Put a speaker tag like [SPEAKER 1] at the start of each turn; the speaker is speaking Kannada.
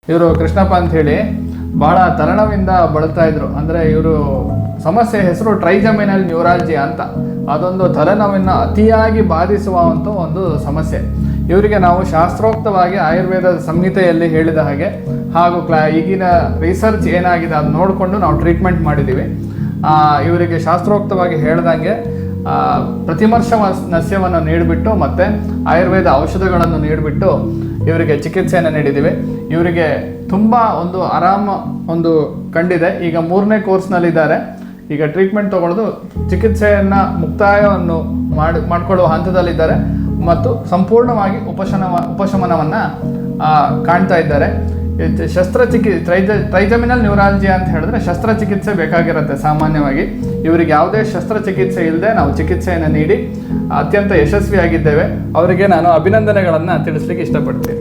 [SPEAKER 1] ಇವರು ಕೃಷ್ಣಪ್ಪ ಅಂತ ಹೇಳಿ ಬಹಳ ತಲೆನೋವಿಂದ ಬಳಲ್ತಾ ಇದ್ರು. ಅಂದರೆ ಇವರು ಸಮಸ್ಯೆ ಹೆಸರು ಟ್ರೈಜಮಿನಲ್ ನ್ಯೂರಾಲಜಿ ಅಂತ. ಅದೊಂದು ತಲೆನೋವಿನ ಅತಿಯಾಗಿ ಬಾಧಿಸುವಂಥ ಒಂದು ಸಮಸ್ಯೆ. ಇವರಿಗೆ ನಾವು ಶಾಸ್ತ್ರೋಕ್ತವಾಗಿ ಆಯುರ್ವೇದ ಸಂಹಿತೆಯಲ್ಲಿ ಹೇಳಿದ ಹಾಗೆ ಹಾಗೂ ಈಗಿನ ರಿಸರ್ಚ್ ಏನಾಗಿದೆ ಅದು ನೋಡಿಕೊಂಡು ನಾವು ಟ್ರೀಟ್ಮೆಂಟ್ ಮಾಡಿದ್ದೀವಿ. ಇವರಿಗೆ ಶಾಸ್ತ್ರೋಕ್ತವಾಗಿ ಹೇಳ್ದಂಗೆ ಪ್ರತಿಮರ್ಶ ನಸ್ಯವನ್ನು ನೀಡಿಬಿಟ್ಟು ಮತ್ತು ಆಯುರ್ವೇದ ಔಷಧಗಳನ್ನು ನೀಡಿಬಿಟ್ಟು ಇವರಿಗೆ ಚಿಕಿತ್ಸೆಯನ್ನು ನೀಡಿದ್ದೀವಿ. ಇವರಿಗೆ ತುಂಬ ಒಂದು ಆರಾಮ ಒಂದು ಕಂಡಿದೆ. ಈಗ 3ನೇ ಕೋರ್ಸ್ನಲ್ಲಿದ್ದಾರೆ. ಈಗ ಟ್ರೀಟ್ಮೆಂಟ್ ತಗೊಳ್ಳೋದು ಚಿಕಿತ್ಸೆಯನ್ನು ಮುಕ್ತಾಯವನ್ನು ಮಾಡಿಕೊಳ್ಳುವ ಹಂತದಲ್ಲಿದ್ದಾರೆ ಮತ್ತು ಸಂಪೂರ್ಣವಾಗಿ ಉಪಶಮನವನ್ನು ಕಾಣ್ತಾ ಇದ್ದಾರೆ. ಟ್ರೈಜಮಿನಲ್ ನ್ಯೂರಾಲಜಿ ಅಂತ ಹೇಳಿದ್ರೆ ಶಸ್ತ್ರಚಿಕಿತ್ಸೆ ಬೇಕಾಗಿರುತ್ತೆ ಸಾಮಾನ್ಯವಾಗಿ. ಇವರಿಗೆ ಯಾವುದೇ ಶಸ್ತ್ರಚಿಕಿತ್ಸೆ ಇಲ್ಲದೆ ನಾವು ಚಿಕಿತ್ಸೆಯನ್ನು ನೀಡಿ ಅತ್ಯಂತ ಯಶಸ್ವಿಯಾಗಿದ್ದೇವೆ. ಅವರಿಗೆ ನಾನು ಅಭಿನಂದನೆಗಳನ್ನು ತಿಳಿಸ್ಲಿಕ್ಕೆ ಇಷ್ಟಪಡ್ತೀನಿ.